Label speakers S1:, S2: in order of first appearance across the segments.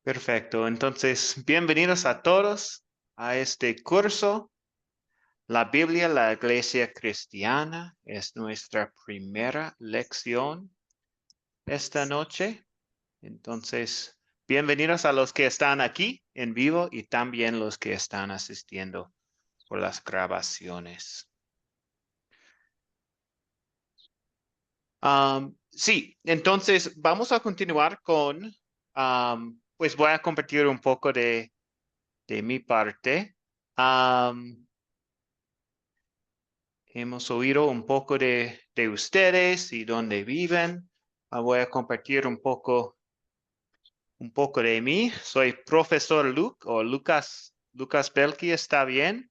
S1: Perfecto. Entonces, bienvenidos a todos a este curso. La Biblia, la Iglesia Cristiana, es nuestra primera lección esta noche. Entonces, bienvenidos a los que están aquí en vivo y también los que están asistiendo por las grabaciones. Sí, entonces vamos a continuar con, pues voy a compartir un poco de mi parte. Hemos oído un poco de ustedes y dónde viven. Voy a compartir un poco de mí. Soy profesor Luke o Lucas Belki, está bien.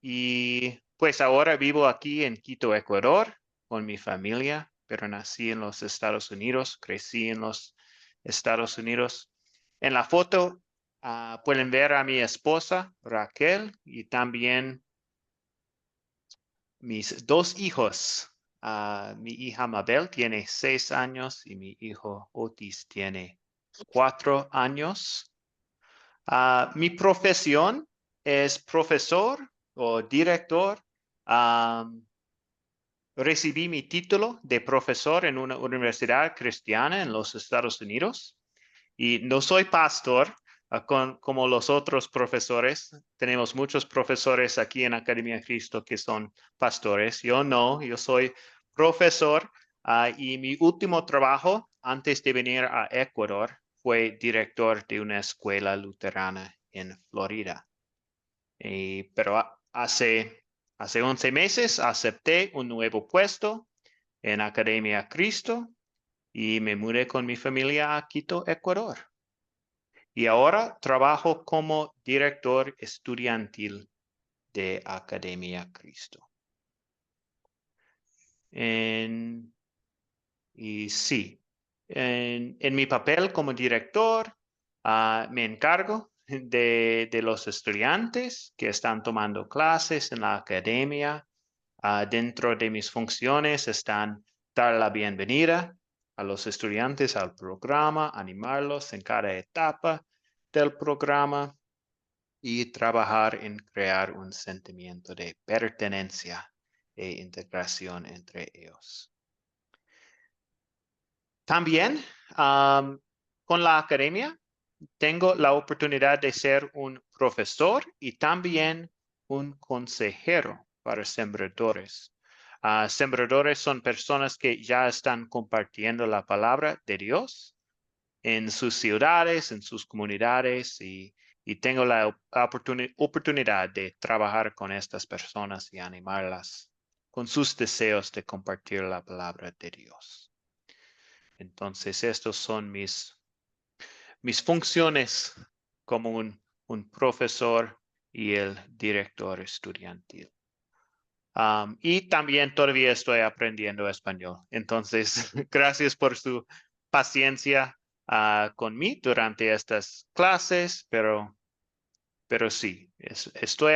S1: Y pues ahora vivo aquí en Quito, Ecuador, con mi familia, pero nací en los Estados Unidos, crecí en los Estados Unidos. En la foto pueden ver a mi esposa Raquel y también mis dos hijos. Mi hija Mabel tiene 6 años y mi hijo Otis tiene 4 años. Mi profesión es profesor o director. Recibí mi título de profesor en una universidad cristiana en los Estados Unidos y no soy pastor como los otros profesores. Tenemos muchos profesores aquí en Academia Cristo que son pastores. Yo no, yo soy profesor y mi último trabajo antes de venir a Ecuador fue director de una escuela luterana en Florida. Pero hace 11 meses acepté un nuevo puesto en Academia Cristo y me mudé con mi familia a Quito, Ecuador. Y ahora trabajo como director estudiantil de Academia Cristo. Y sí, en mi papel como director, me encargo de los estudiantes que están tomando clases en la academia. Dentro de mis funciones están dar la bienvenida a los estudiantes al programa, animarlos en cada etapa del programa y trabajar en crear un sentimiento de pertenencia e integración entre ellos. También con la academia tengo la oportunidad de ser un profesor y también un consejero para sembradores. Sembradores son personas que ya están compartiendo la palabra de Dios en sus ciudades, en sus comunidades y tengo la oportunidad de trabajar con estas personas y animarlas con sus deseos de compartir la palabra de Dios. Entonces, estos son mis funciones como un profesor y el director estudiantil. Y también todavía estoy aprendiendo español. Entonces, gracias por su paciencia conmigo durante estas clases, pero sí, estoy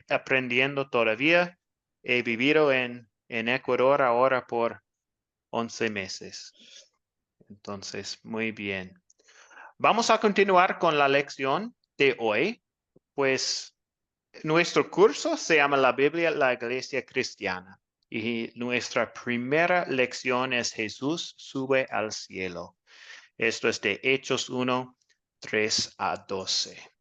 S1: aprendiendo todavía. He vivido en Ecuador ahora por 11 meses. Entonces, muy bien. Vamos a continuar con la lección de hoy, pues nuestro curso se llama La Biblia, la Iglesia Cristiana, y nuestra primera lección es Jesús sube al cielo. Esto es de Hechos 1, 3 a 12.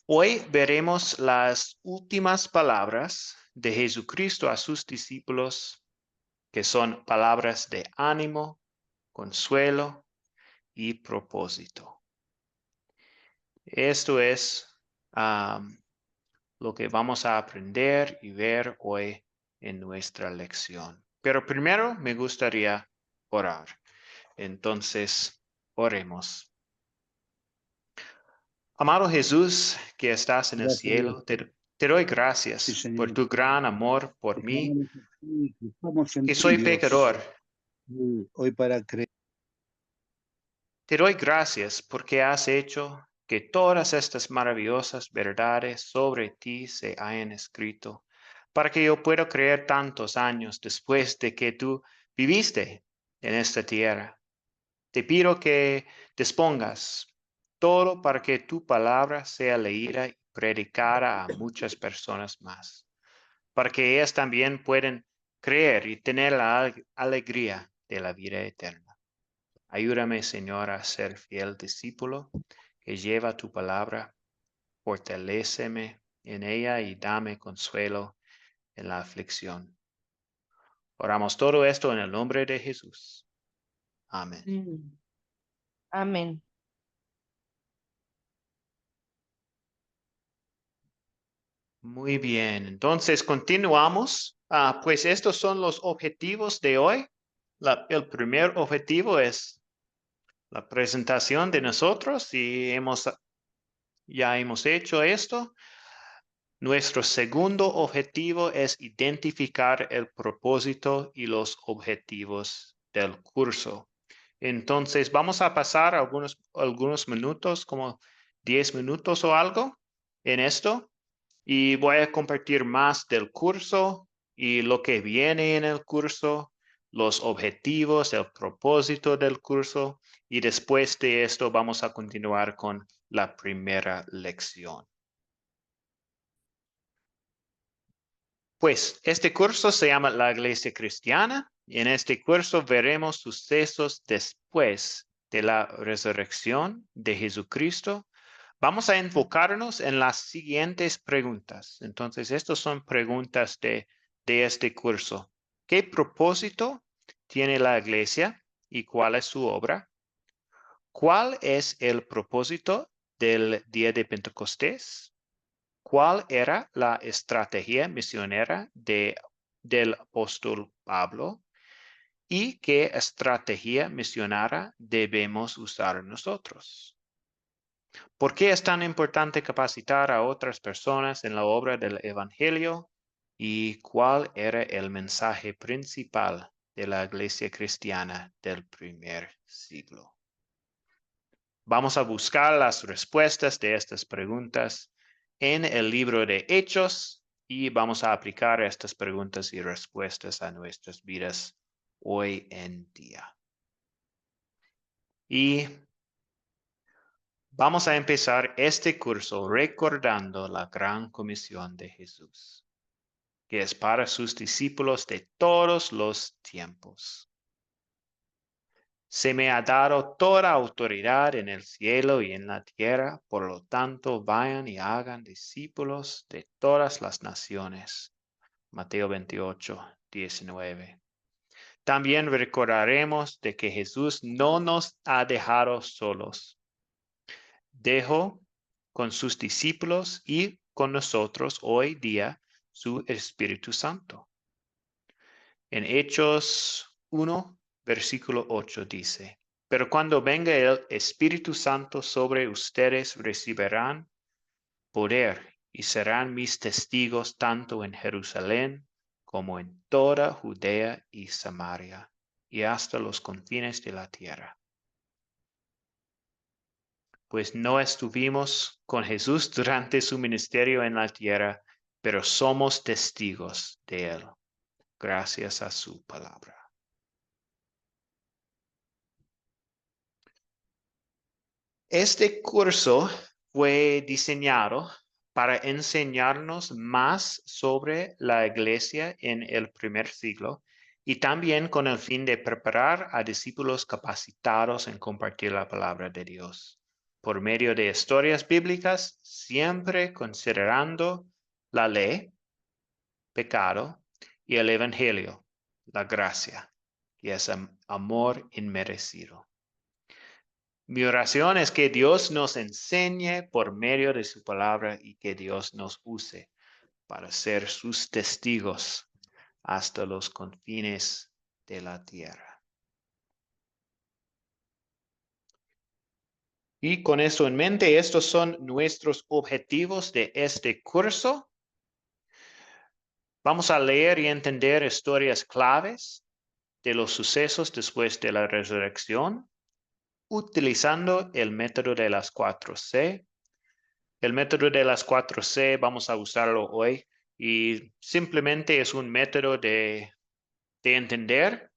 S1: Hoy veremos las últimas palabras de Jesucristo a sus discípulos, que son palabras de ánimo, consuelo y propósito. Esto es lo que vamos a aprender y ver hoy en nuestra lección. Pero primero me gustaría orar. Entonces, oremos. Amado Jesús, que estás en el
S2: Gracias, Dios.
S1: cielo, te doy
S2: Sí,
S1: gracias por
S2: Señor.
S1: tu gran amor por
S2: Te
S1: mí,
S2: clamamos a ti, confiamos en
S1: que
S2: ti,
S1: soy
S2: Dios.
S1: pecador.
S2: Hoy para creer.
S1: Te doy gracias porque has hecho que todas estas maravillosas verdades sobre ti se hayan escrito, para que yo pueda creer tantos años después de que tú viviste en esta tierra. te pido que dispongas todo para que tu palabra sea leída y predicada a muchas personas más, para que ellas también puedan creer y tener la alegría de la vida eterna. Ayúdame, Señor, a ser fiel discípulo que lleva tu palabra. Fortaléceme en ella y dame consuelo en la aflicción. Oramos todo esto en el nombre de Jesús. Amén.
S3: Mm. Amén.
S1: Muy bien, entonces continuamos. Pues estos son los objetivos de hoy. El primer objetivo es la presentación de nosotros y ya hemos hecho esto. Nuestro segundo objetivo es identificar el propósito y los objetivos del curso. Entonces vamos a pasar algunos minutos, como 10 minutos o algo en esto. Y voy a compartir más del curso y lo que viene en el curso, los objetivos, el propósito del curso. Y después de esto vamos a continuar con la primera lección. Pues este curso se llama La Iglesia Cristiana. Y en este curso veremos sucesos después de la resurrección de Jesucristo. Vamos a enfocarnos en las siguientes preguntas. Entonces, estas son preguntas de este curso. ¿Qué propósito tiene la iglesia y cuál es su obra? ¿Cuál es el propósito del día de Pentecostés? ¿Cuál era la estrategia misionera del apóstol Pablo? ¿Y qué estrategia misionera debemos usar nosotros? ¿Por qué es tan importante capacitar a otras personas en la obra del Evangelio? ¿Y cuál era el mensaje principal de la iglesia cristiana del primer siglo? Vamos a buscar las respuestas de estas preguntas en el libro de Hechos y vamos a aplicar estas preguntas y respuestas a nuestras vidas hoy en día. Y vamos a empezar este curso recordando la gran comisión de Jesús, que es para sus discípulos de todos los tiempos. Se me ha dado toda autoridad en el cielo y en la tierra, por lo tanto vayan y hagan discípulos de todas las naciones. Mateo 28, 19. También recordaremos de que Jesús no nos ha dejado solos. Dejó con sus discípulos y con nosotros hoy día su Espíritu Santo. En Hechos 1, versículo 8 dice, pero cuando venga el Espíritu Santo sobre ustedes recibirán poder y serán mis testigos tanto en Jerusalén como en toda Judea y Samaria y hasta los confines de la tierra. Pues no estuvimos con Jesús durante su ministerio en la tierra, pero somos testigos de él, gracias a su palabra. Este curso fue diseñado para enseñarnos más sobre la iglesia en el primer siglo y también con el fin de preparar a discípulos capacitados en compartir la palabra de Dios por medio de historias bíblicas, siempre considerando la ley, pecado y el evangelio, la gracia, que es amor inmerecido. Mi oración es que Dios nos enseñe por medio de su palabra y que Dios nos use para ser sus testigos hasta los confines de la tierra. Y con eso en mente, estos son nuestros objetivos de este curso. Vamos a leer y entender historias claves de los sucesos después de la resurrección, utilizando el método de las 4C. El método de las 4C vamos a usarlo hoy y simplemente es un método de entender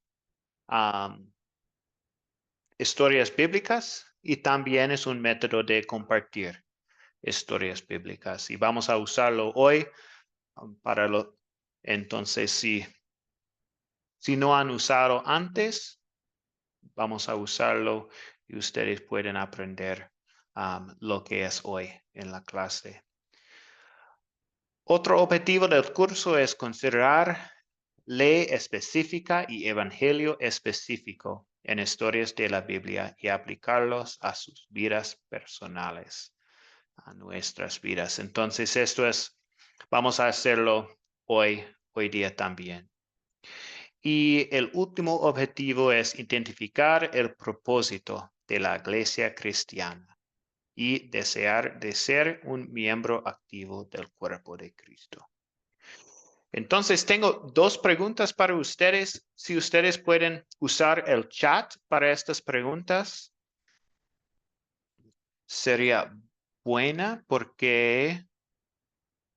S1: historias bíblicas y también es un método de compartir historias bíblicas. Y vamos a usarlo hoy para lo. Entonces, si no han usado antes, vamos a usarlo y ustedes pueden aprender lo que es hoy en la clase. Otro objetivo del curso es considerar ley específica y evangelio específico en historias de la Biblia y aplicarlos a sus vidas personales, a nuestras vidas. Entonces, vamos a hacerlo hoy día también. Y el último objetivo es identificar el propósito de la iglesia cristiana y desear de ser un miembro activo del cuerpo de Cristo. Entonces, tengo 2 preguntas para ustedes. Si ustedes pueden usar el chat para estas preguntas, sería buena porque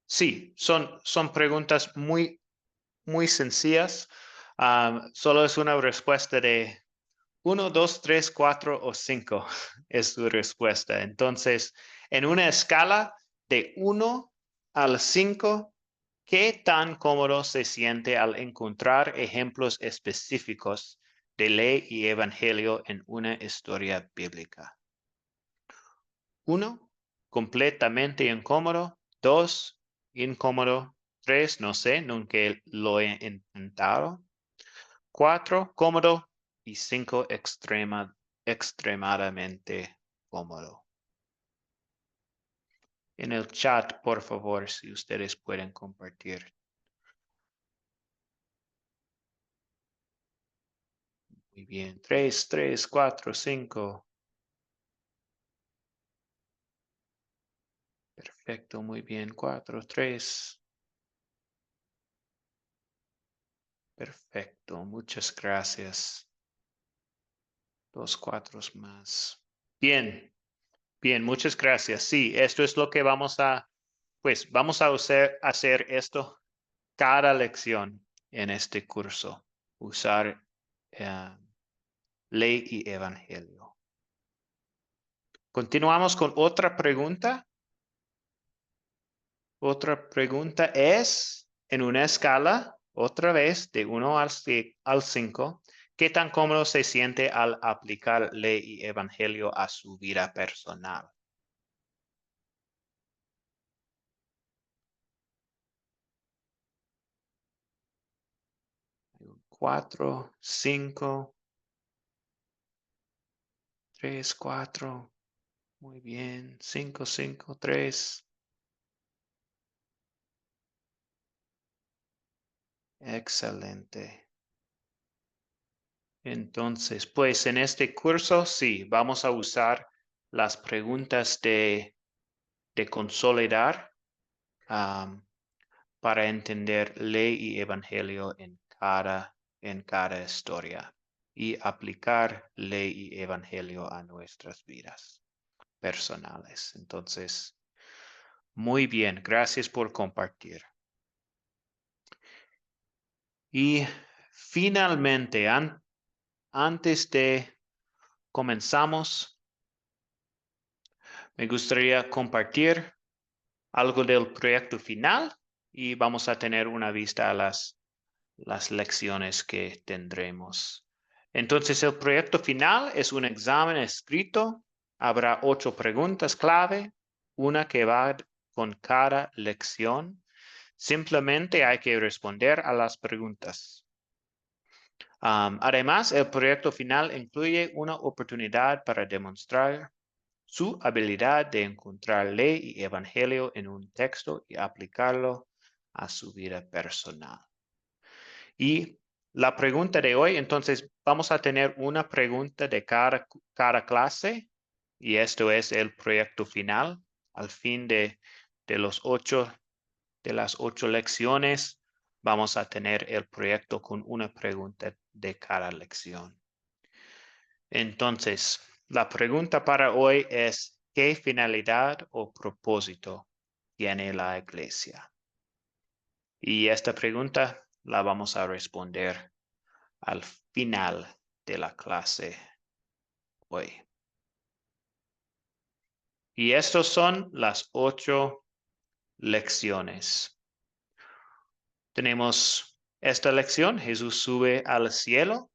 S1: sí, son preguntas muy sencillas. Solo es una respuesta de 1, 2, 3, 4 o 5 es su respuesta. Entonces, en una escala de 1 al 5, ¿qué tan cómodo se siente al encontrar ejemplos específicos de ley y evangelio en una historia bíblica? 1, completamente incómodo. 2, incómodo. 3, no sé, nunca lo he intentado. 4, cómodo. Y 5, extremadamente cómodo. En el chat, por favor, si ustedes pueden compartir. Muy bien. 3, 3, 4, 5. Perfecto, muy bien. 4, 3. Perfecto, muchas gracias. 2, 4 más. Bien, bien, muchas gracias. Sí, esto es lo que vamos a hacer esto cada lección en este curso. Usar ley y evangelio. Continuamos con otra pregunta. Otra pregunta es, en una escala, otra vez, de 1 al 5, ¿qué tan cómodo se siente al aplicar ley y evangelio a su vida personal? 4, 5, 3, 4. Muy bien. 5, 5, 3. Excelente. Entonces, pues en este curso sí, vamos a usar las preguntas de consolidar para entender ley y evangelio en cada historia y aplicar ley y evangelio a nuestras vidas personales. Entonces, muy bien, gracias por compartir. Y finalmente, antes de comenzamos, me gustaría compartir algo del proyecto final y vamos a tener una vista a las lecciones que tendremos. Entonces, el proyecto final es un examen escrito. Habrá 8 preguntas clave, una que va con cada lección. Simplemente hay que responder a las preguntas. Además, el proyecto final incluye una oportunidad para demostrar su habilidad de encontrar ley y evangelio en un texto y aplicarlo a su vida personal. Y la pregunta de hoy, entonces, vamos a tener una pregunta de cada clase y esto es el proyecto final. Al fin de las 8 lecciones, vamos a tener el proyecto con una pregunta de cada lección. Entonces, la pregunta para hoy es, ¿qué finalidad o propósito tiene la iglesia? Y esta pregunta la vamos a responder al final de la clase hoy. Y estas son las 8 lecciones. Tenemos esta lección, Jesús sube al cielo,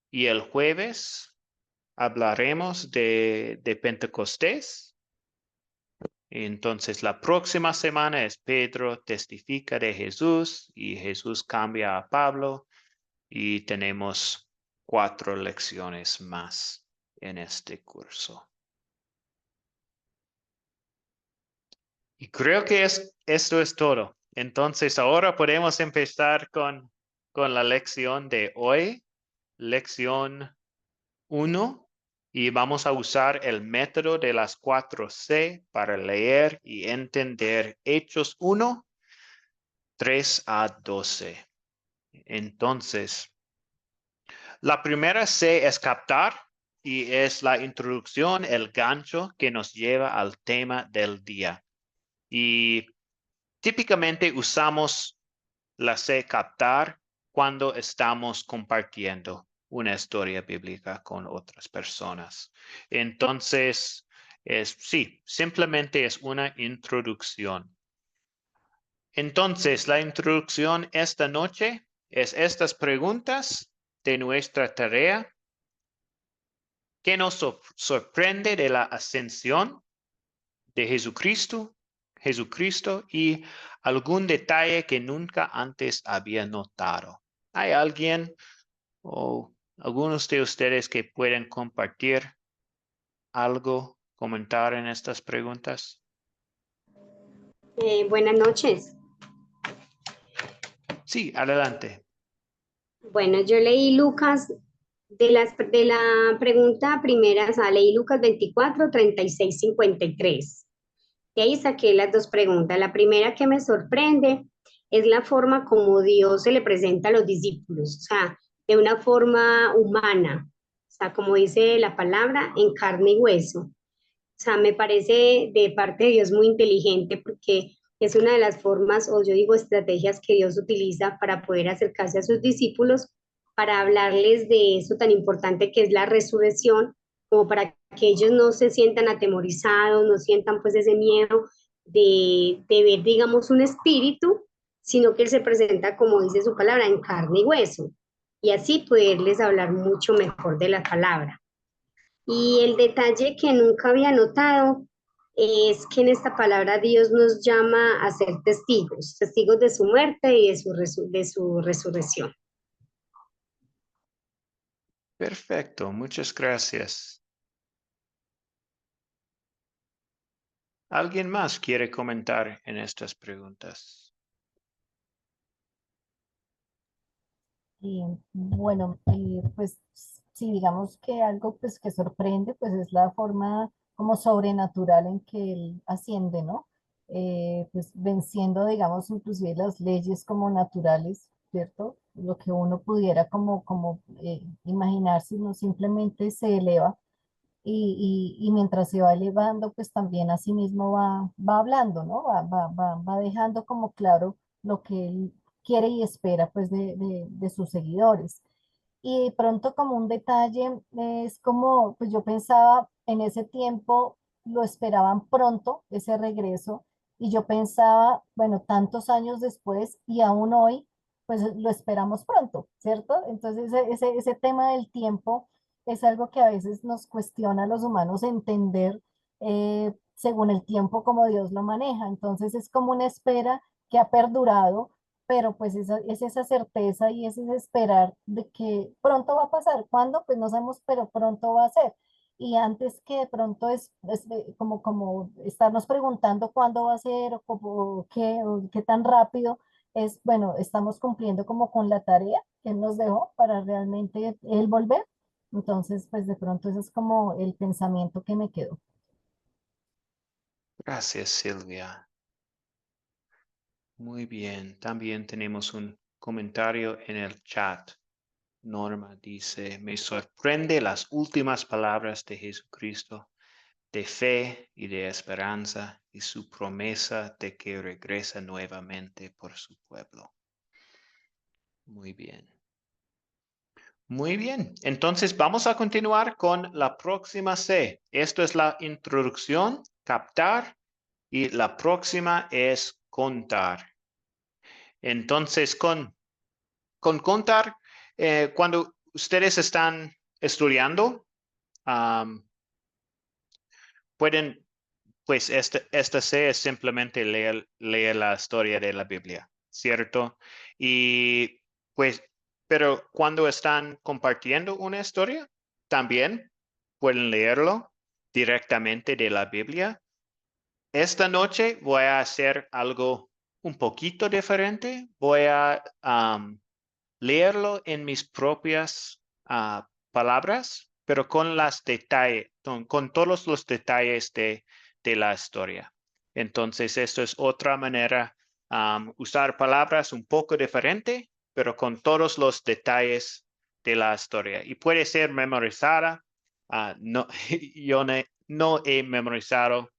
S1: y el jueves hablaremos de Pentecostés. Entonces la próxima semana es Pedro testifica de Jesús y Jesús cambia a Pablo y tenemos 4 lecciones más en este curso. Y creo que esto es todo. Entonces ahora podemos empezar con la lección de hoy, lección 1. Y vamos a usar el método de las 4C para leer y entender Hechos 1, 3 a 12. Entonces, la primera C es captar y es la introducción, el gancho que nos lleva al tema del día. Y típicamente usamos la C captar cuando estamos compartiendo una historia bíblica con otras personas. Entonces, simplemente es una introducción. Entonces, la introducción esta noche es estas preguntas de nuestra tarea. ¿Qué nos sorprende de la ascensión de Jesucristo y algún detalle que nunca antes había notado? ¿Hay alguien o algunos de ustedes que pueden compartir algo, comentar en estas preguntas?
S4: Buenas noches.
S1: Sí, adelante.
S4: Bueno, yo leí Lucas, de la pregunta primera, o sea, leí Lucas 24, 36, 53. De ahí saqué las dos preguntas. La primera que me sorprende es la forma como Dios se le presenta a los discípulos, o sea, de una forma humana, o sea, como dice la palabra, en carne y hueso. O sea, me parece de parte de Dios muy inteligente porque es una de las formas, o yo digo, estrategias que Dios utiliza para poder acercarse a sus discípulos, para hablarles de eso tan importante que es la resurrección, como para que ellos no se sientan atemorizados, no sientan pues ese miedo de ver, digamos, un espíritu, sino que Él se presenta, como dice su palabra, en carne y hueso, y así poderles hablar mucho mejor de la palabra. Y el detalle que nunca había notado es que en esta palabra Dios nos llama a ser testigos, testigos de su muerte y de su resurrección.
S1: Perfecto, muchas gracias. ¿Alguien más quiere comentar en estas preguntas?
S5: Bueno, pues sí, digamos que algo pues que sorprende pues es la forma como sobrenatural en que él asciende, ¿no? Pues venciendo, digamos, inclusive las leyes como naturales, ¿cierto? Lo que uno pudiera como imaginarse, no simplemente se eleva y mientras se va elevando, pues también a sí mismo va hablando, ¿no? Va dejando como claro lo que él quiere y espera pues de sus seguidores. Y de pronto como un detalle es como, pues yo pensaba en ese tiempo, lo esperaban pronto, ese regreso, y yo pensaba, bueno, tantos años después y aún hoy, pues lo esperamos pronto, ¿cierto? Entonces ese tema del tiempo es algo que a veces nos cuestiona a los humanos entender según el tiempo como Dios lo maneja. Entonces es como una espera que ha perdurado, pero pues es esa certeza y es ese esperar de que pronto va a pasar. ¿Cuándo? Pues no sabemos, pero pronto va a ser. Y antes que de pronto como estarnos preguntando cuándo va a ser o qué tan rápido es, bueno, estamos cumpliendo como con la tarea que Él nos dejó para realmente Él volver. Entonces, pues de pronto ese es como el pensamiento que me quedó.
S1: Gracias, Silvia. Muy bien. También tenemos un comentario en el chat. Norma dice, me sorprende las últimas palabras de Jesucristo, de fe y de esperanza, y su promesa de que regresa nuevamente por su pueblo. Muy bien. Muy bien. Entonces vamos a continuar con la próxima C. Esto es la introducción, captar, y la próxima es contar. Entonces, con contar, cuando ustedes están estudiando, pueden, pues esta C es simplemente leer la historia de la Biblia, ¿cierto? Y pues, pero cuando están compartiendo una historia, también pueden leerlo directamente de la Biblia. Esta noche voy a hacer algo un poquito diferente. Voy a leerlo en mis propias palabras, pero con las detalles, con todos los detalles de la historia. Entonces, esto es otra manera, usar palabras un poco diferente, pero con todos los detalles de la historia. Y puede ser memorizada. No, yo no he memorizado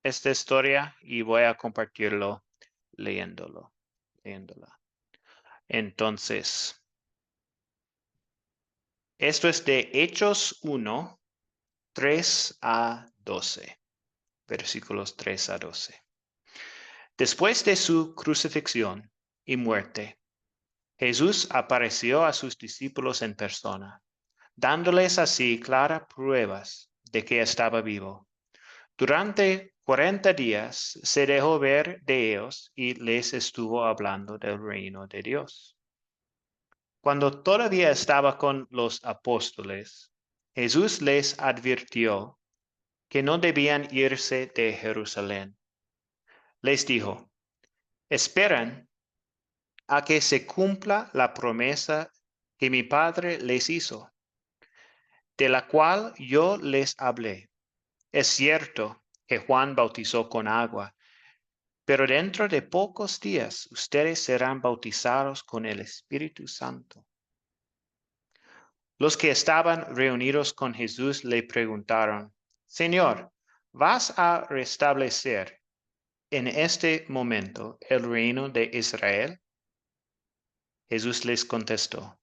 S1: esta historia y voy a compartirlo leyéndola. Entonces, esto es de Hechos 1, 3 a 12, versículos 3 a 12. Después de su crucifixión y muerte, Jesús apareció a sus discípulos en persona, dándoles así claras pruebas de que estaba vivo. Durante 40 días se dejó ver de ellos y les estuvo hablando del reino de Dios. Cuando todavía estaba con los apóstoles, Jesús les advirtió que no debían irse de Jerusalén. Les dijo, esperen a que se cumpla la promesa que mi Padre les hizo, de la cual yo les hablé. Es cierto que Juan bautizó con agua, pero dentro de pocos días ustedes serán bautizados con el Espíritu Santo. Los que estaban reunidos con Jesús le preguntaron, Señor, ¿vas a restablecer en este momento el reino de Israel? Jesús les contestó,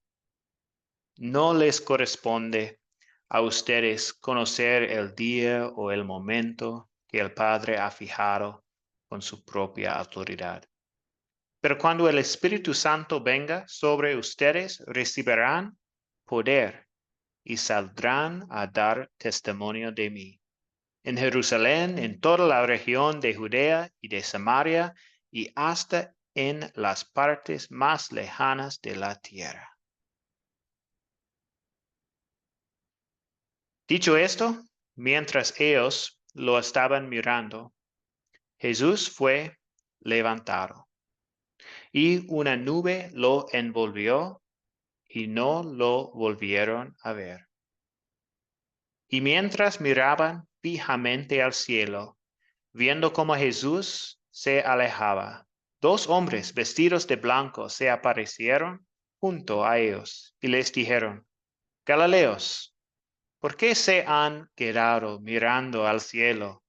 S1: no les corresponde a ustedes conocer el día o el momento que el Padre ha fijado con su propia autoridad. Pero cuando el Espíritu Santo venga sobre ustedes, recibirán poder y saldrán a dar testimonio de mí. En Jerusalén, en toda la región de Judea y de Samaria, y hasta en las partes más lejanas de la tierra. Dicho esto, mientras ellos lo estaban mirando, Jesús fue levantado, y una nube lo envolvió, y no lo volvieron a ver. Y mientras miraban fijamente al cielo, viendo cómo Jesús se alejaba, dos hombres vestidos de blanco se aparecieron junto a ellos y les dijeron, Galileos, ¿por qué se han quedado mirando al cielo?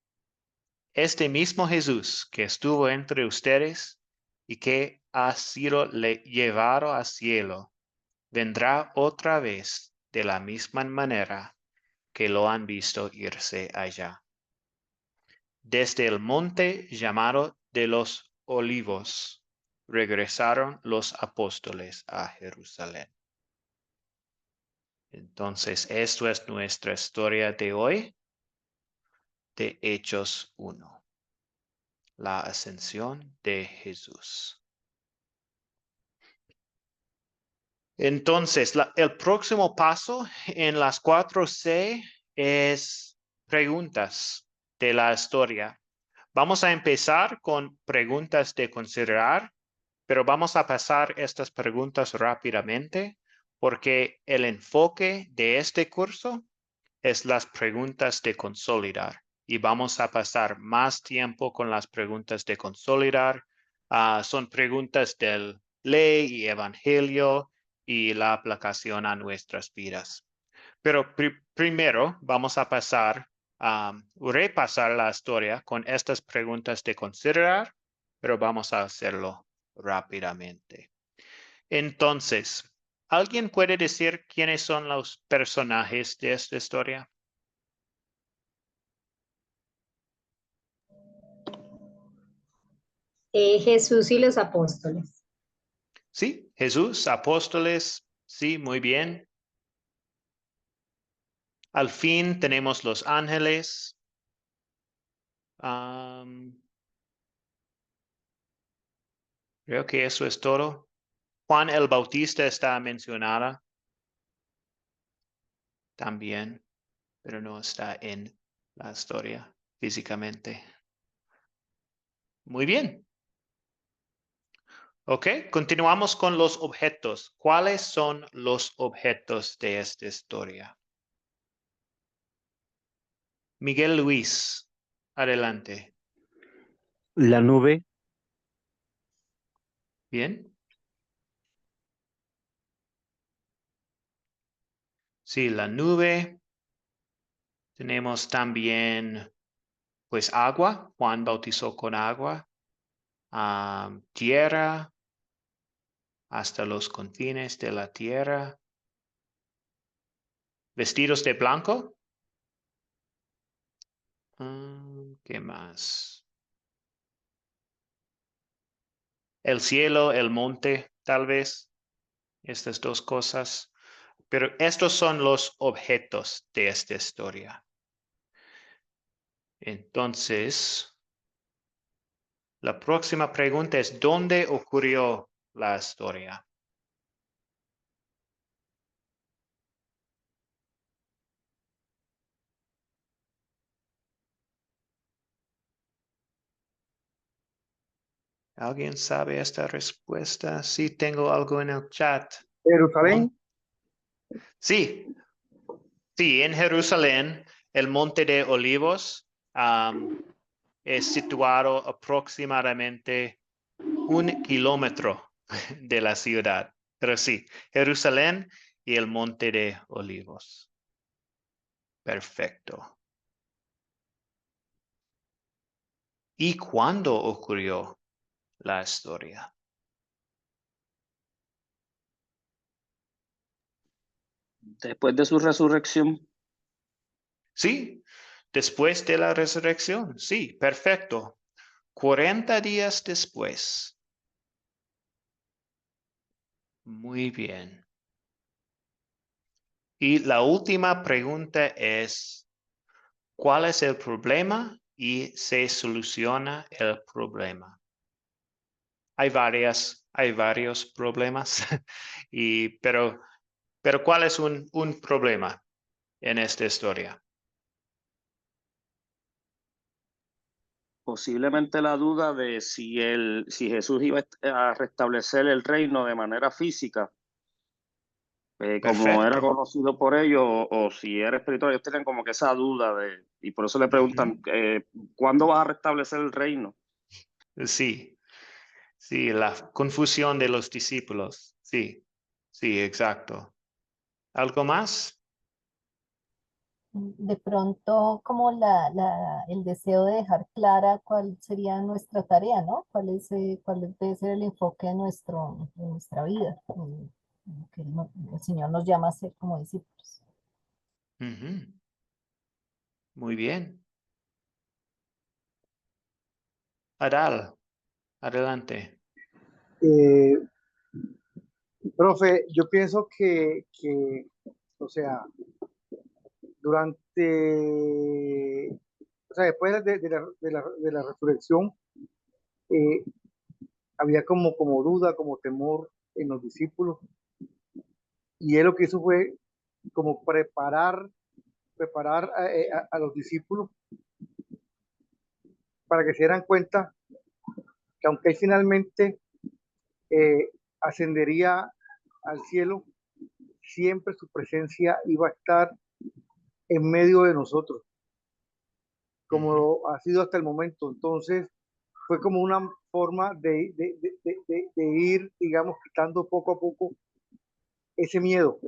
S1: Este mismo Jesús que estuvo entre ustedes y que ha sido llevado al cielo, vendrá otra vez de la misma manera que lo han visto irse allá. Desde el monte llamado de los Olivos, regresaron los apóstoles a Jerusalén. Entonces, esto es nuestra historia de hoy, de Hechos 1, la ascensión de Jesús. Entonces, el próximo paso en las 4C es preguntas de la historia. Vamos a empezar con preguntas de considerar, pero vamos a pasar estas preguntas rápidamente porque el enfoque de este curso es las preguntas de consolidar y vamos a pasar más tiempo con las preguntas de consolidar. Son preguntas del ley y evangelio y la aplicación a nuestras vidas. Pero primero vamos a pasar repasar la historia con estas preguntas de considerar, pero vamos a hacerlo rápidamente. Entonces, ¿Alguien puede decir quiénes son los personajes de esta historia?
S4: Jesús y los apóstoles.
S1: Sí, Jesús, apóstoles, sí, muy bien. Al fin tenemos los ángeles. Creo que eso es todo. Juan el Bautista está mencionada también, pero no está en la historia físicamente. Muy bien. Ok, continuamos con los objetos. ¿Cuáles son los objetos de esta historia? Miguel Luis, adelante.
S2: La nube,
S1: Bien. Sí, la nube. Tenemos también, pues, agua. Juan bautizó con agua. Tierra, hasta los confines de la tierra. Vestidos de blanco. ¿Qué más? El cielo, el monte, tal vez. Estas dos cosas. Pero estos son los objetos de esta historia. Entonces, la próxima pregunta es, ¿dónde ocurrió la historia? ¿Alguien sabe esta respuesta? Sí, tengo algo en el chat.
S2: Jerusalén,
S1: Sí, sí, en Jerusalén, el Monte de Olivos es situado aproximadamente 1 kilómetro de la ciudad. Pero sí, Jerusalén y el Monte de Olivos. Perfecto. ¿Y cuándo ocurrió la historia?
S6: Después de su resurrección,
S1: Sí, después de la resurrección. Sí, perfecto. 40 días después. Muy bien. Y la última pregunta es, ¿cuál es el problema y se soluciona el problema? Hay varios problemas, pero ¿cuál es un problema en esta historia?
S6: posiblemente la duda de si Jesús iba a restablecer el reino de manera física, como era
S1: Perfecto.
S6: conocido por ellos, o si era espiritual. Ellos tenían como que esa duda y por eso le preguntan, ¿cuándo vas a restablecer el reino?
S1: Sí, sí, la confusión de los discípulos. Sí, sí, exacto. ¿Algo más?
S5: De pronto, como el deseo de dejar clara cuál sería nuestra tarea, ¿no? Cuál debe ser el enfoque de nuestra vida, que el Señor nos llama a ser como discípulos.
S1: Ujú. Muy bien. Adal, adelante.
S2: eh, profe, yo pienso o sea, durante, o sea, después de la resurrección, eh, había como duda, como temor en los discípulos, y él lo que hizo fue como preparar a los discípulos para que se dieran cuenta que aunque él finalmente eh, ascendería al cielo, siempre su presencia iba a estar en medio de nosotros,
S1: Ujú,
S2: como ha sido hasta el momento. Entonces, fue como una forma de ir, digamos, quitando poco a poco ese miedo,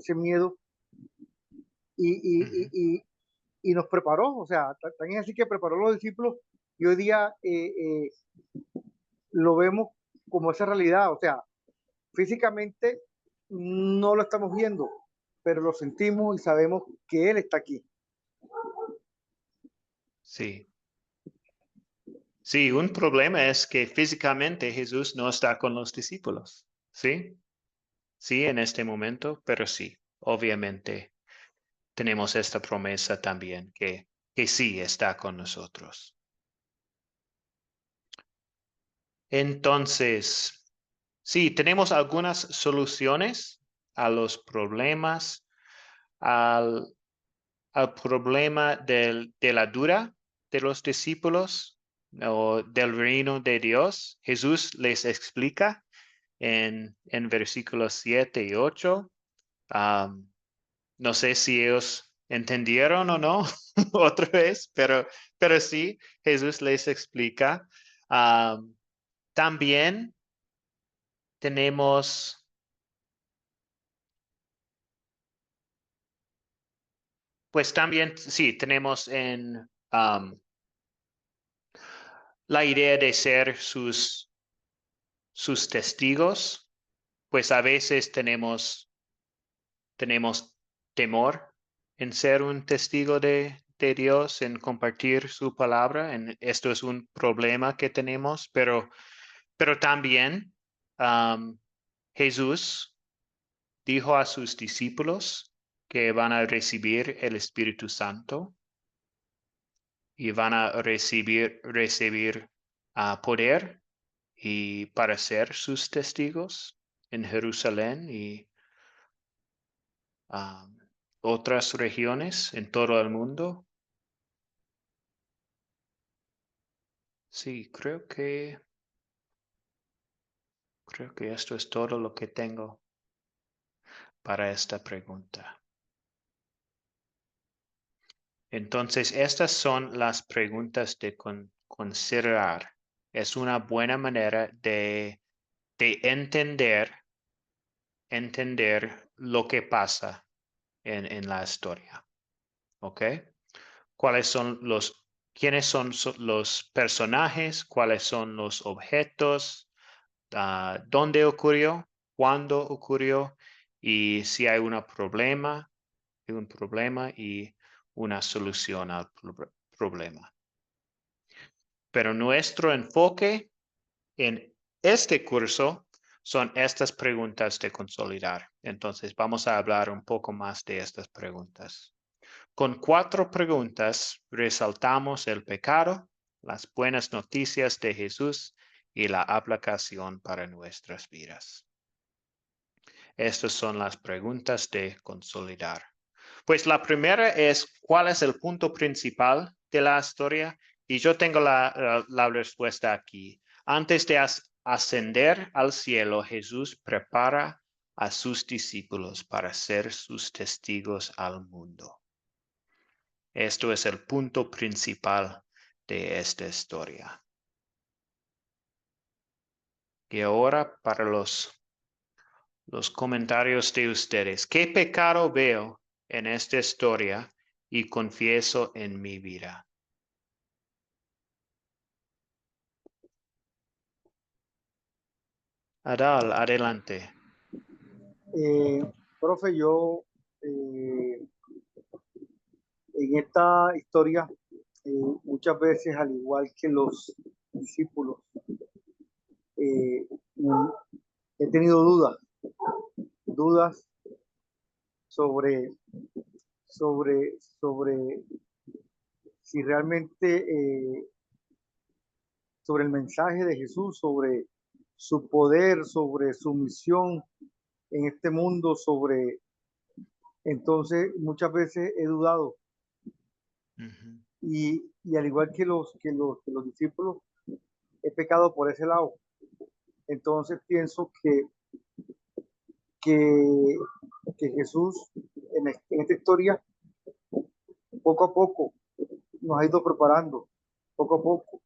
S2: y, y,
S1: ujú,
S2: y, y nos preparó, o sea, también así que preparó a los discípulos, y hoy día lo vemos como esa realidad, o sea, físicamente no lo estamos viendo, pero lo sentimos y sabemos que Él está aquí.
S1: Sí. Sí, un problema es que físicamente Jesús no está con los discípulos. ¿Sí? Sí, en este momento, pero sí, obviamente tenemos esta promesa también que sí está con nosotros. Entonces, sí, tenemos algunas soluciones a los problemas, al problema de la duda de los discípulos o del reino de Dios. Jesús les explica en versículos 7 y 8. No sé si ellos entendieron o no otra vez, pero sí, Jesús les explica. También tenemos, pues también, sí, tenemos en la idea de ser sus testigos, pues a veces tenemos temor en ser un testigo de Dios, en compartir su palabra. Esto es un problema que tenemos, pero también Jesús dijo a sus discípulos que van a recibir el Espíritu Santo y van a recibir poder y para ser sus testigos en Jerusalén y otras regiones en todo el mundo. Sí, creo que esto es todo lo que tengo para esta pregunta. Entonces, estas son las preguntas de considerar. Es una buena manera de entender lo que pasa en la historia. ¿Ok? ¿Quiénes son los personajes? ¿Cuáles son los objetos? ¿Dónde ocurrió? ¿Cuándo ocurrió? Y si hay un problema y una solución al problema. Pero nuestro enfoque en este curso son estas preguntas de consolidar. Entonces vamos a hablar un poco más de estas preguntas. Con 4 preguntas resaltamos el pecado, las buenas noticias de Jesús y la aplicación para nuestras vidas. Estas son las preguntas de consolidar. Pues la primera es, ¿cuál es el punto principal de la historia? Y yo tengo la respuesta aquí. Antes de ascender al cielo, Jesús prepara a sus discípulos para ser sus testigos al mundo. Esto es el punto principal de esta historia. Y ahora para los comentarios de ustedes. ¿Qué pecado veo en esta historia y confieso en mi vida? Adal, adelante.
S2: Profe, yo en esta historia, muchas veces, al igual que los discípulos, eh, he tenido dudas sobre, sobre si realmente, sobre el mensaje de Jesús, sobre su poder, sobre su misión en este mundo, entonces muchas veces he dudado y al igual que los discípulos, he pecado por ese lado. Entonces pienso que, que Jesús en esta historia, poco a poco, nos ha ido preparando, poco a poco.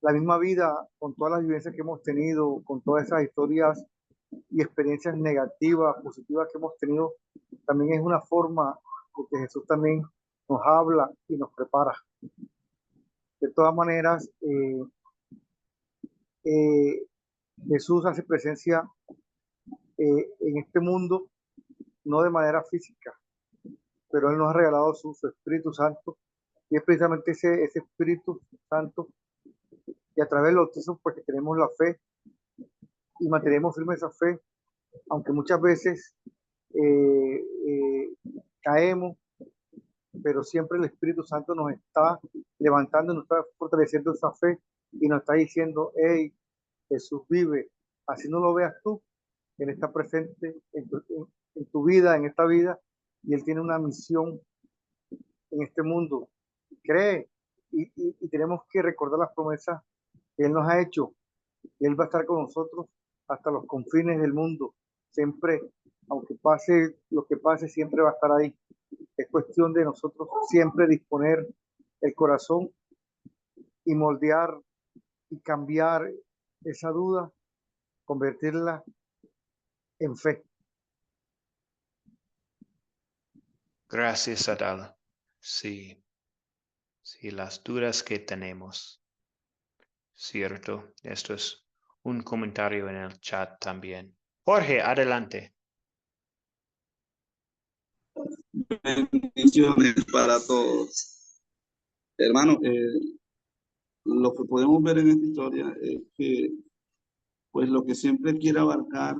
S2: La misma vida, con todas las vivencias que hemos tenido, con todas esas historias y experiencias negativas, positivas que hemos tenido, también es una forma de que Jesús también nos habla y nos prepara. De todas maneras, Jesús hace presencia en este mundo, no de manera física, pero Él nos ha regalado su Espíritu Santo, y es precisamente ese Espíritu Santo, y a través del bautismo, pues que tenemos la fe y mantenemos firme esa fe, aunque muchas veces eh, eh, caemos, pero siempre el Espíritu Santo nos está levantando, nos está fortaleciendo esa fe y nos está diciendo, hey, Jesús vive, así no lo veas tú, Él está presente en tu vida, en esta vida, y Él tiene una misión en este mundo. Cree, y tenemos que recordar las promesas que Él nos ha hecho, y Él va a estar con nosotros hasta los confines del mundo, siempre, aunque pase lo que pase, siempre va a estar ahí. Es cuestión de nosotros siempre disponer el corazón y moldear y cambiar esa duda, convertirla en fe.
S1: Gracias, Adal. Sí, sí, las dudas que tenemos. Cierto, esto es un comentario en el chat también. Jorge, adelante.
S7: Bendiciones para todos. Hermano, lo que podemos ver en esta historia es que, pues, lo que siempre quiere abarcar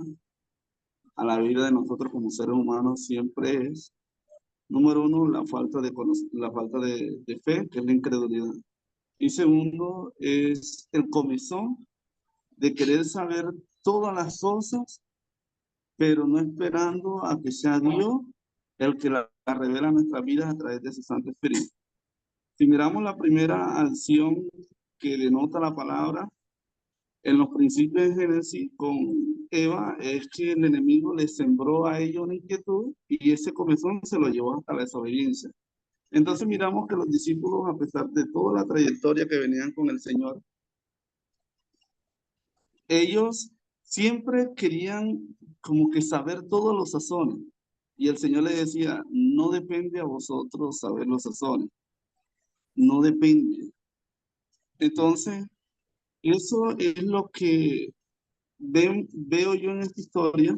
S7: a la vida de nosotros como seres humanos siempre es, número uno, la falta de fe, que es la incredulidad. Y segundo, es el comezón de querer saber todas las cosas, pero no esperando a que sea Dios el que la revela a nuestras vidas a través de su Santo Espíritu. Si miramos la primera acción que denota la palabra en los principios de Génesis con Eva, es que el enemigo le sembró a ellos una inquietud y ese comezón se lo llevó hasta la desobediencia. Entonces miramos que los discípulos, a pesar de toda la trayectoria que venían con el Señor, ellos siempre querían como que saber todos los sazones. Y el Señor le decía, no depende a vosotros saber los sazones, no depende. Entonces, eso es lo que veo yo en esta historia,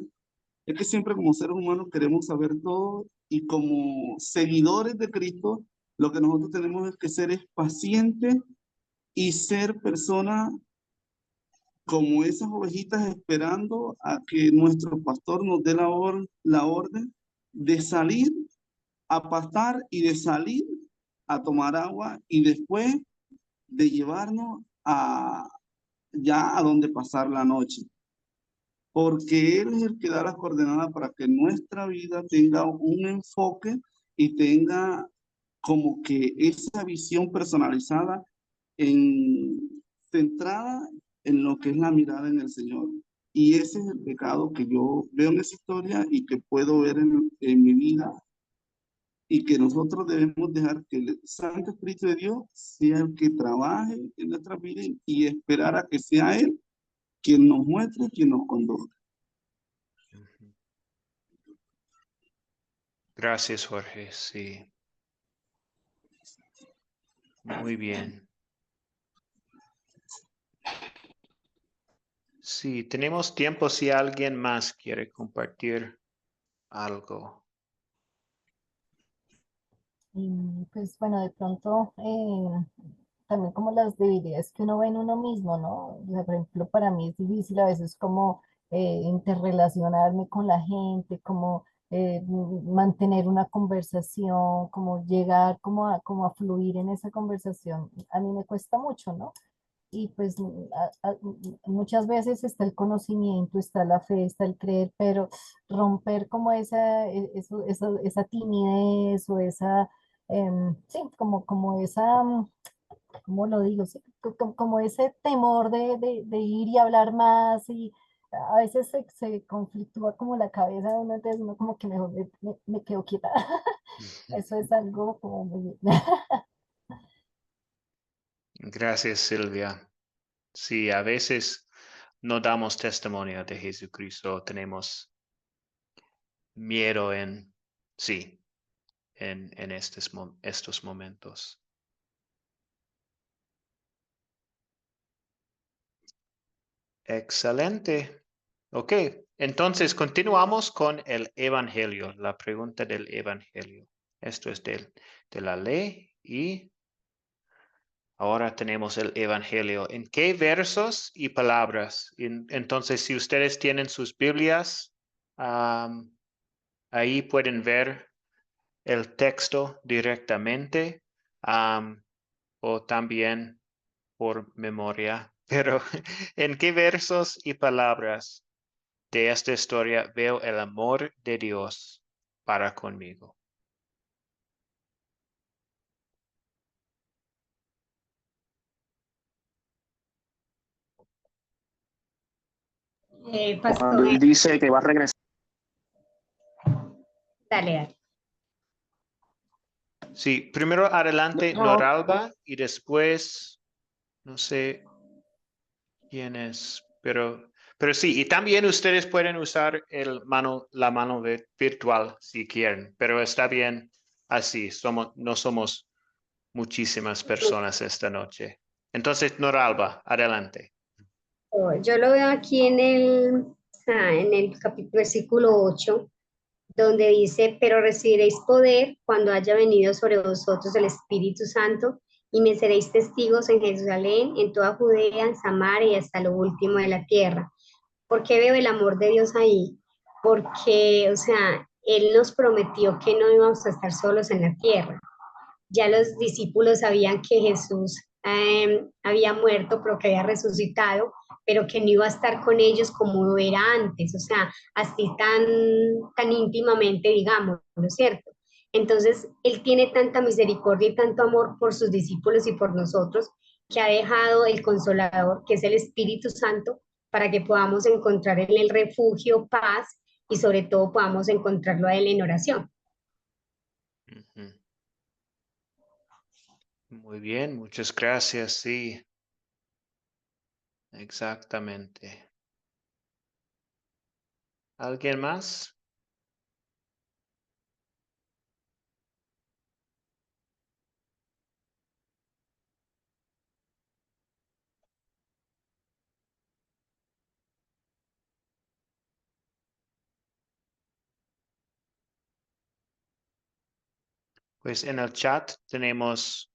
S7: es que siempre como seres humanos queremos saber todo y como seguidores de Cristo, lo que nosotros tenemos es que ser pacientes y ser personas como esas ovejitas esperando a que nuestro pastor nos dé la orden de salir a pastar y de salir a tomar agua y después de llevarnos ya a donde pasar la noche. Porque Él es el que da las coordenadas para que nuestra vida tenga un enfoque y tenga como que esa visión personalizada centrada en lo que es la mirada en el Señor. Y ese es el pecado que yo veo en esa historia y que puedo ver en mi vida, y que nosotros debemos dejar que el Santo Espíritu de Dios sea el que trabaje en nuestra vida y esperar a que sea Él quien nos muestre, quien nos conduzca.
S1: Gracias, Jorge. Sí. Muy bien. Sí, tenemos tiempo si alguien más quiere compartir algo.
S5: Y pues bueno, de pronto también como las debilidades que uno ve en uno mismo, ¿no? O sea, por ejemplo, para mí es difícil a veces como interrelacionarme con la gente, como mantener una conversación, como llegar como a fluir en esa conversación. A mí me cuesta mucho, ¿no? Y pues muchas veces está el conocimiento, está la fe, está el creer, pero romper como esa timidez o esa, sí, como esa, ¿cómo lo digo? Sí, como ese temor de ir y hablar más y a veces se conflictúa como la cabeza de uno, entonces uno como que mejor me quedo quieta. Eso es algo como muy...
S1: Gracias, Silvia. Sí, a veces no damos testimonio de Jesucristo, tenemos miedo en estos momentos. Excelente. Ok, Entonces, continuamos con el Evangelio, la pregunta del Evangelio. Esto es de la ley y ahora tenemos el Evangelio. ¿En qué versos y palabras? Entonces, si ustedes tienen sus Biblias, ahí pueden ver el texto directamente o también por memoria. Pero, ¿en qué versos y palabras de esta historia veo el amor de Dios para conmigo?
S4: Pastor,
S6: Cuando él dice que va a regresar.
S4: dale.
S1: Sí, primero adelante
S6: No.
S1: Noralba y después, no sé quién es, pero sí, y también ustedes pueden usar la mano virtual si quieren, pero está bien así, no somos muchísimas personas esta noche. Entonces, Noralba, adelante.
S4: Yo lo veo aquí en el capítulo, versículo 8, donde dice, pero recibiréis poder cuando haya venido sobre vosotros el Espíritu Santo y me seréis testigos en Jerusalén, en toda Judea, en Samaria y hasta lo último de la tierra. ¿Por qué veo el amor de Dios ahí? Porque, o sea, Él nos prometió que no íbamos a estar solos en la tierra. Ya los discípulos sabían que Jesús había muerto, pero que había resucitado, pero que no iba a estar con ellos como era antes, o sea, así tan íntimamente, digamos, ¿no es cierto? Entonces, Él tiene tanta misericordia y tanto amor por sus discípulos y por nosotros, que ha dejado el Consolador, que es el Espíritu Santo, para que podamos encontrar en el refugio paz y sobre todo podamos encontrarlo a Él en oración.
S1: Ujú. Muy bien, muchas gracias, sí, exactamente. ¿Alguien más? Pues en el chat tenemos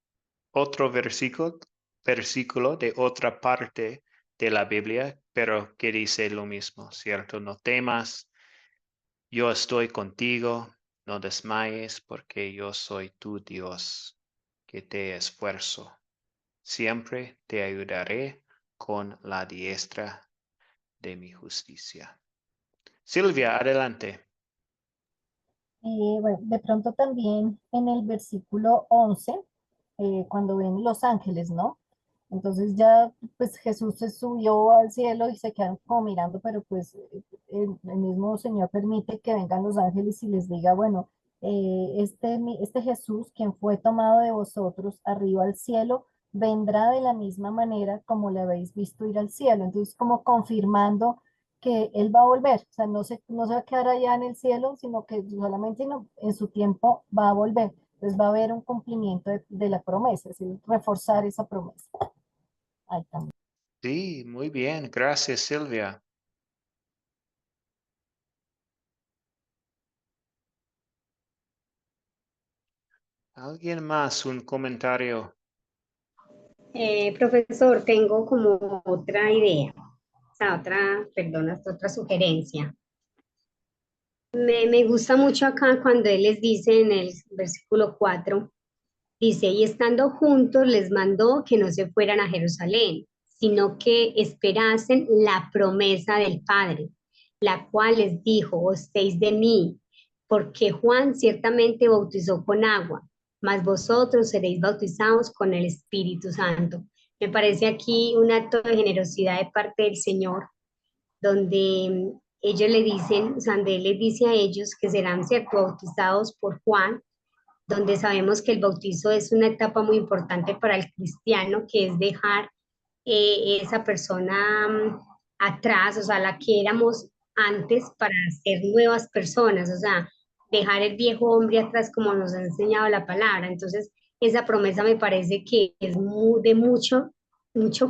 S1: otro versículo de otra parte de la Biblia, pero que dice lo mismo, ¿cierto? No temas, yo estoy contigo, no desmayes, porque yo soy tu Dios, que te esfuerzo. Siempre te ayudaré con la diestra de mi justicia. Silvia, adelante.
S5: Bueno, de pronto también en el versículo 11, cuando ven los ángeles, ¿no? Entonces ya, pues Jesús se subió al cielo y se quedan como mirando, pero pues el mismo Señor permite que vengan los ángeles y les diga, bueno, este Jesús, quien fue tomado de vosotros arriba al cielo, vendrá de la misma manera como le habéis visto ir al cielo. Entonces, como confirmando que Él va a volver, o sea, no se va a quedar allá en el cielo, sino que solamente en su tiempo va a volver. Entonces va a haber un cumplimiento de la promesa, es decir, reforzar esa promesa. Ahí también.
S1: Sí, muy bien. Gracias, Silvia. ¿Alguien más? Un comentario.
S4: Profesor, tengo como otra idea, o sea, otra sugerencia. Me gusta mucho acá cuando él les dice en el versículo 4, dice, y estando juntos les mandó que no se fueran a Jerusalén, sino que esperasen la promesa del Padre, la cual les dijo, ostéis de mí, porque Juan ciertamente bautizó con agua, mas vosotros seréis bautizados con el Espíritu Santo. Me parece aquí un acto de generosidad de parte del Señor, donde ellos le dicen, o sea, donde Él les dice a ellos que serán, cierto, bautizados por Juan, donde sabemos que el bautizo es una etapa muy importante para el cristiano, que es dejar esa persona atrás, o sea, la que éramos antes para ser nuevas personas, o sea, dejar el viejo hombre atrás como nos ha enseñado la palabra. Entonces, esa promesa me parece que es de mucho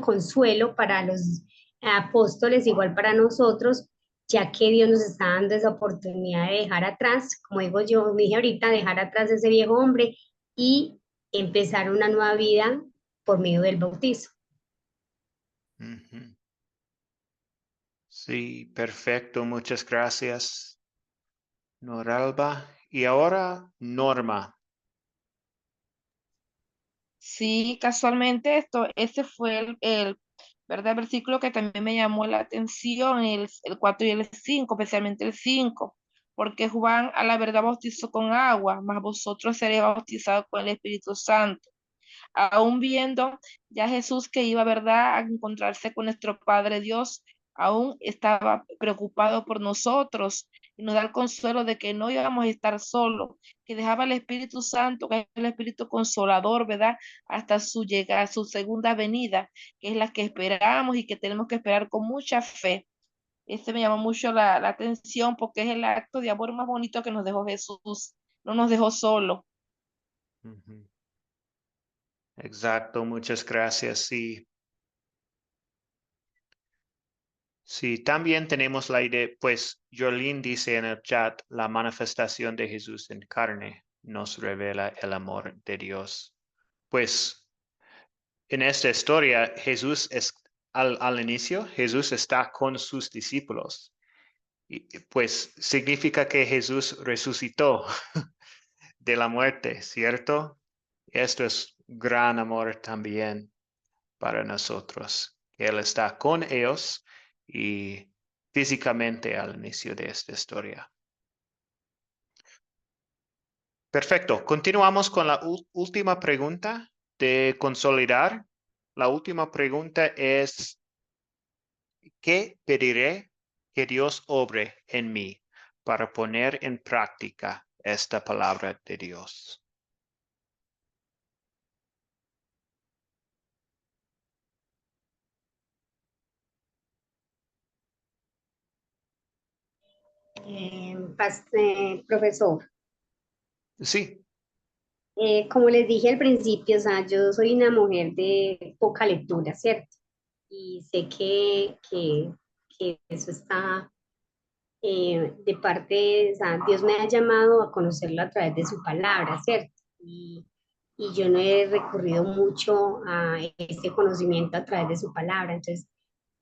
S4: consuelo para los apóstoles, igual para nosotros, ya que Dios nos está dando esa oportunidad de dejar atrás, como digo yo, dije ahorita, dejar atrás ese viejo hombre y empezar una nueva vida por medio del bautizo.
S1: Ujú. Sí, perfecto. Muchas gracias, Noralba. Y ahora, Norma.
S3: Sí, casualmente ese fue ¿verdad? Versículo que también me llamó la atención, el 4 y el 5, especialmente el 5, porque Juan a la verdad bautizó con agua, mas vosotros seréis bautizados con el Espíritu Santo. Aún viendo ya Jesús que iba, ¿verdad?, a encontrarse con nuestro Padre Dios, aún estaba preocupado por nosotros y nos da el consuelo de que no íbamos a estar solos, que dejaba el Espíritu Santo, que es el Espíritu Consolador, ¿verdad?, hasta su llegada, su segunda venida, que es la que esperamos y que tenemos que esperar con mucha fe. Este me llamó mucho la atención porque es el acto de amor más bonito que nos dejó Jesús. No nos dejó solo.
S1: Ujú. Exacto, muchas gracias. Sí. Sí, también tenemos la idea, pues Jolene dice en el chat, la manifestación de Jesús en carne nos revela el amor de Dios. Pues en esta historia, Jesús es al inicio, Jesús está con sus discípulos. Y pues significa que Jesús resucitó de la muerte, ¿cierto? Esto es gran amor también para nosotros. Él está con ellos y físicamente al inicio de esta historia. Perfecto. Continuamos con la última pregunta de consolidar. La última pregunta es, ¿qué pediré que Dios obre en mí para poner en práctica esta palabra de Dios?
S4: Profesor,
S1: Sí.
S4: como les dije al principio, o sea, yo soy una mujer de poca lectura, ¿cierto? Y sé que eso está de parte, o sea, Dios me ha llamado a conocerlo a través de su palabra, ¿cierto? Y yo no he recurrido mucho a este conocimiento a través de su palabra, entonces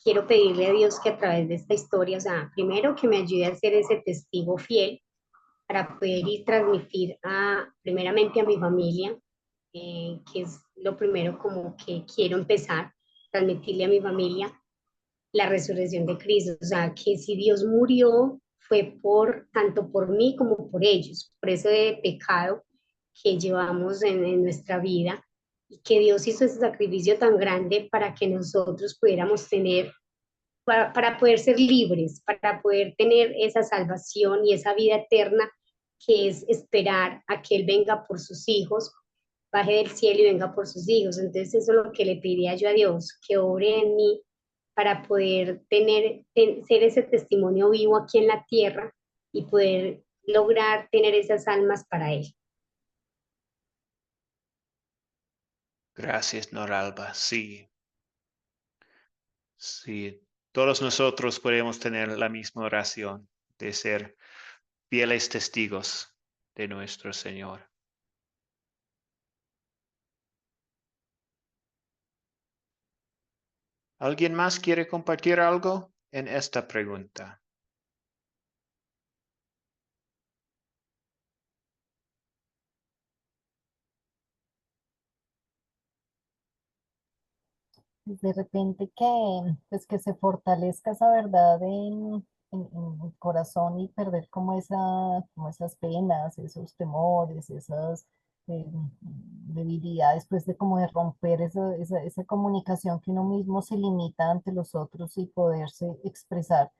S4: quiero pedirle a Dios que a través de esta historia, o sea, primero que me ayude a ser ese testigo fiel para poder ir transmitir primeramente a mi familia, que es lo primero como que quiero empezar, transmitirle a mi familia la resurrección de Cristo, o sea, que si Dios murió fue tanto por mí como por ellos, por ese pecado que llevamos en nuestra vida y que Dios hizo ese sacrificio tan grande para que nosotros pudiéramos tener, para poder ser libres, para poder tener esa salvación y esa vida eterna que es esperar a que Él venga por sus hijos, baje del cielo y venga por sus hijos. Entonces eso es lo que le pediría yo a Dios, que obre en mí para poder ser ese testimonio vivo aquí en la tierra y poder lograr tener esas almas para Él.
S1: Gracias, Noralba. Sí, sí. Todos nosotros podemos tener la misma oración de ser fieles testigos de nuestro Señor. ¿Alguien más quiere compartir algo en esta pregunta?
S5: Pues de repente pues que se fortalezca esa verdad en el corazón y perder como esas penas, esos temores, esas eh, debilidades, pues de como de romper esa comunicación que uno mismo se limita ante los otros y poderse expresar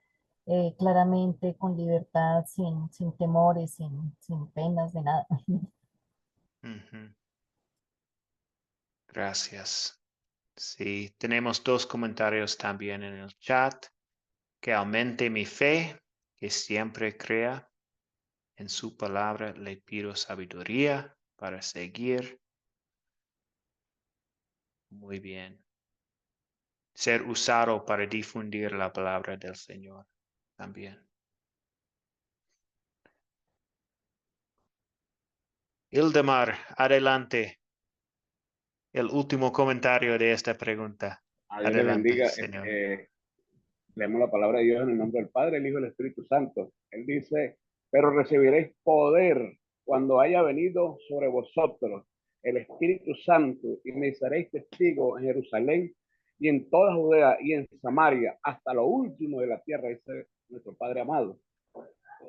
S5: claramente, con libertad, sin temores, sin penas de nada.
S1: Ujú. Gracias. Sí, tenemos dos comentarios también en el chat. Que aumente mi fe, que siempre crea en su palabra. Le pido sabiduría para seguir. Muy bien. Ser usado para difundir la palabra del Señor. también. Ildemar, adelante. El último comentario de esta pregunta.
S8: A Dios les
S1: Adelante,
S8: bendiga.
S1: Señor.
S8: Leemos la palabra de Dios en el nombre del Padre, el Hijo y el Espíritu Santo. Él dice, pero recibiréis poder cuando haya venido sobre vosotros el Espíritu Santo y me seréis testigos en Jerusalén y en toda Judea y en Samaria hasta lo último de la tierra, dice nuestro Padre amado.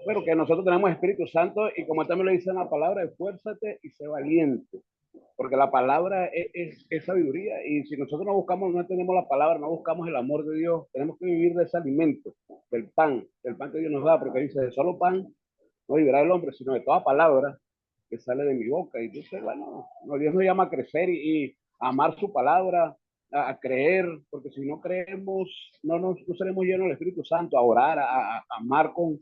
S8: Pero que nosotros tenemos Espíritu Santo y como también lo dice en la palabra, esfuérzate y sé valiente. Porque la palabra es sabiduría y si nosotros no buscamos, no tenemos la palabra, no buscamos el amor de Dios, tenemos que vivir de ese alimento, del pan que Dios nos da, porque dice, de solo pan no vivirá el hombre, sino de toda palabra que sale de mi boca. Y entonces, bueno, Dios nos llama a crecer y a amar su palabra, a creer, porque si no creemos, no seremos llenos del Espíritu Santo, a orar, a amar con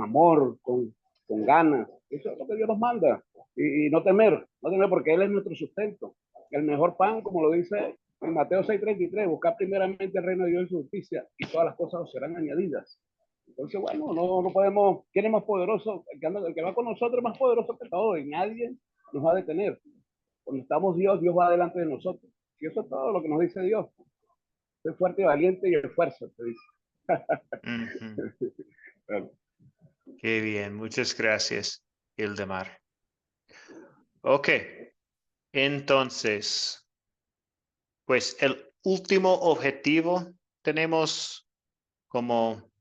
S8: amor, con ganas. Eso es lo que Dios nos manda. Y no temer porque Él es nuestro sustento. El mejor pan, como lo dice en Mateo 6:33, buscar primeramente el reino de Dios y su justicia y todas las cosas os serán añadidas. Entonces, bueno, no podemos, ¿quién es más poderoso? El que va con nosotros es más poderoso que todo y nadie nos va a detener. Cuando estamos Dios va delante de nosotros. Y eso es todo lo que nos dice Dios. Soy fuerte y valiente y esfuerzo, te dice. Bueno.
S1: Qué bien, muchas gracias, Ildemar. Ok, entonces, pues el último objetivo, tenemos como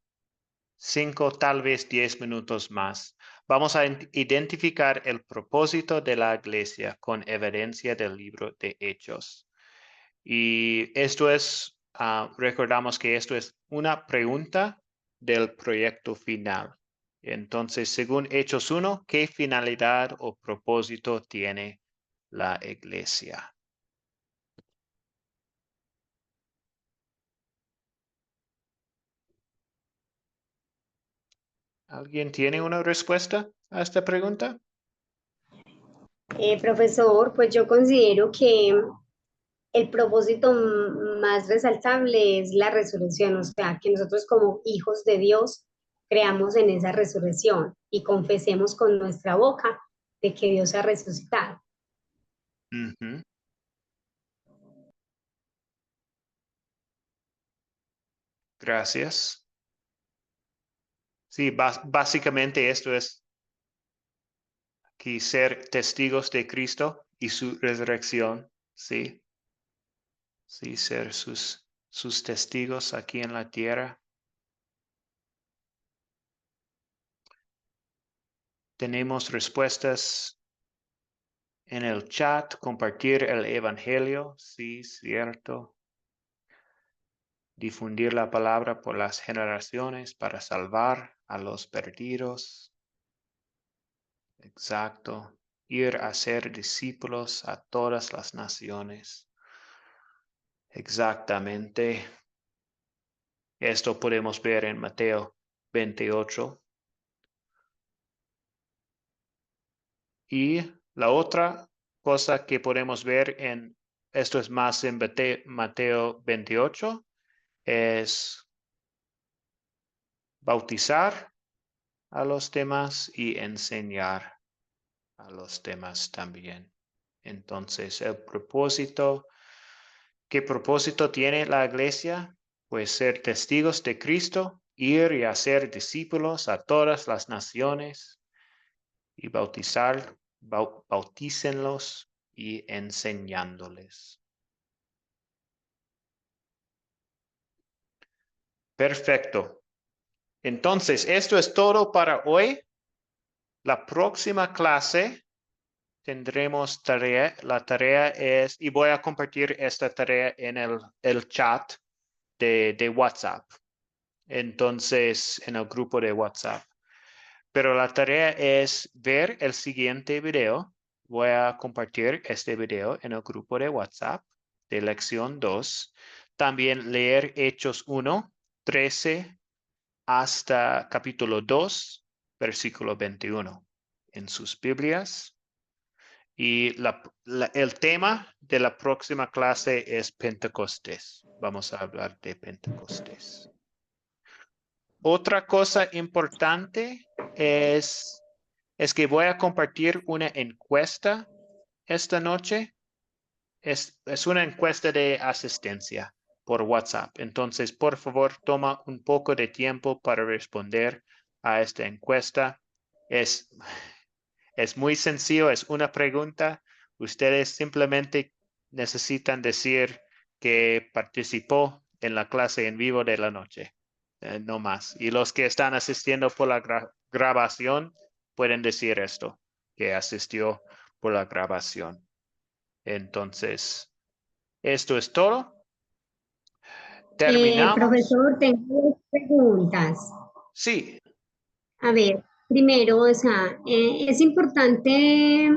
S1: 5, tal vez 10 minutos más. Vamos a identificar el propósito de la iglesia con evidencia del libro de Hechos. Y esto es, recordamos que esto es una pregunta del proyecto final. Entonces, según Hechos 1, ¿qué finalidad o propósito tiene la iglesia? ¿Alguien tiene una respuesta a esta pregunta?
S4: Profesor, pues yo considero que el propósito más resaltable es la resurrección, o sea, que nosotros como hijos de Dios creamos en esa resurrección y confesemos con nuestra boca de que Dios ha resucitado.
S1: Ujú. Gracias. Sí, básicamente esto es aquí ser testigos de Cristo y su resurrección, sí. Sí, ser sus testigos aquí en la tierra. Tenemos respuestas en el chat, compartir el evangelio, sí, cierto. Difundir la palabra por las generaciones para salvar a los perdidos. Exacto. Ir a ser discípulos a todas las naciones. Exactamente. Esto podemos ver en Mateo 28. Y la otra cosa que podemos ver esto es más en Mateo 28, es bautizar a los demás y enseñar a los demás también. Entonces, ¿qué propósito tiene la iglesia? Pues ser testigos de Cristo, ir y hacer discípulos a todas las naciones y bautícenlos y enseñándoles. Perfecto. Entonces, esto es todo para hoy. La próxima clase tendremos tarea. La tarea es, y voy a compartir esta tarea en el chat de WhatsApp. Entonces, en el grupo de WhatsApp. Pero la tarea es ver el siguiente video. Voy a compartir este video en el grupo de WhatsApp de lección 2. También leer Hechos 1, 13 hasta capítulo 2, versículo 21 en sus Biblias. Y el tema de la próxima clase es Pentecostés. Vamos a hablar de Pentecostés. Otra cosa importante es que voy a compartir una encuesta esta noche. Es una encuesta de asistencia por WhatsApp. Entonces, por favor, toma un poco de tiempo para responder a esta encuesta. Es muy sencillo, es una pregunta. Ustedes simplemente necesitan decir que participó en la clase en vivo de la noche, no más. Y los que están asistiendo por la grabación pueden decir esto, que asistió por la grabación. Entonces, esto es todo. Terminamos.
S4: Profesor, tengo dos preguntas.
S1: Sí,
S4: A ver, primero, o sea, es importante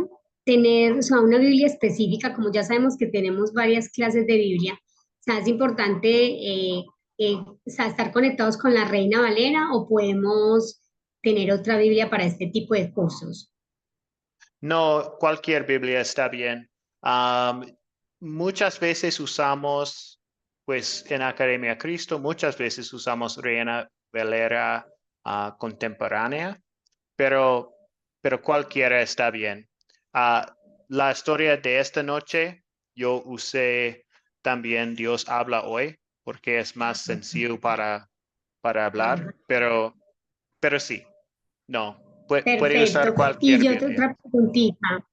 S4: tener, o sea, una Biblia específica, como ya sabemos que tenemos varias clases de Biblia, o sea, es importante o sea, estar conectados con la Reina Valera o podemos tener otra Biblia para este tipo de cursos.
S1: no, cualquier Biblia está bien. Muchas veces usamos, pues en Academia Cristo, muchas veces usamos Reina Valera contemporánea, pero cualquiera está bien. La historia de esta noche, yo usé también Dios habla hoy, porque es más sencillo para hablar, pero sí, no, puede usar
S4: Perfecto. Y
S1: cualquier
S4: yo
S1: Biblia.
S4: otra preguntita.
S1: Sí.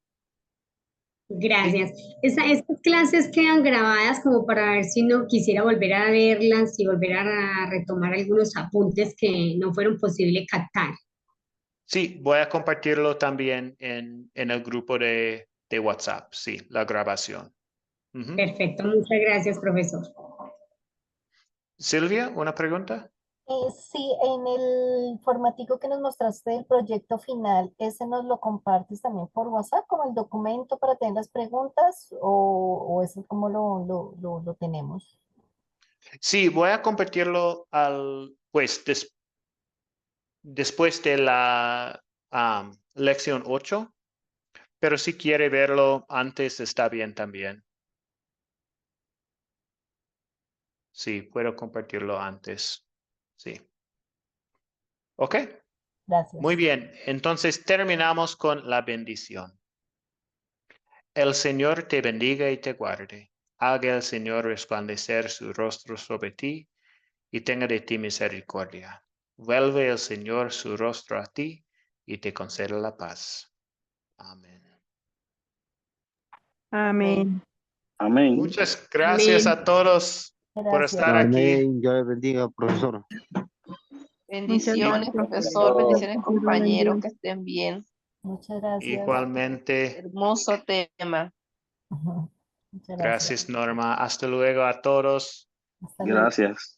S4: Gracias. Estas clases quedan grabadas como para ver si uno quisiera volver a verlas y volver a retomar algunos apuntes que no fueron posible captar.
S1: Sí, voy a compartirlo también en el grupo de WhatsApp, sí, la grabación. Ujú.
S4: Perfecto, muchas gracias, profesor.
S1: Silvia, ¿una pregunta?
S5: Sí, en el formatico que nos mostraste del proyecto final, ¿ese nos lo compartes también por WhatsApp como el documento para tener las preguntas o eso cómo lo tenemos?
S1: Sí, voy a compartirlo pues después de la lección 8, pero si quiere verlo antes está bien también. Sí, puedo compartirlo antes. Sí. Ok,
S5: Gracias.
S1: muy bien. Entonces terminamos con la bendición. El Señor te bendiga y te guarde. Haga el Señor resplandecer su rostro sobre ti y tenga de ti misericordia. Vuelve el Señor su rostro a ti y te conceda la paz. Amén.
S3: Amén.
S6: Amén.
S1: Muchas gracias
S4: Amén.
S1: a todos por
S5: Gracias.
S1: estar aquí.
S9: Amén. Dios le bendiga, profesor.
S3: Bendiciones,
S8: gracias,
S3: profesor.
S8: profesor.
S3: Bendiciones, compañeros. Que estén bien.
S5: Muchas gracias.
S1: Igualmente,
S3: Hermoso tema.
S5: Muchas gracias.
S1: gracias Norma. Hasta luego a todos.
S5: Hasta luego.
S6: Gracias.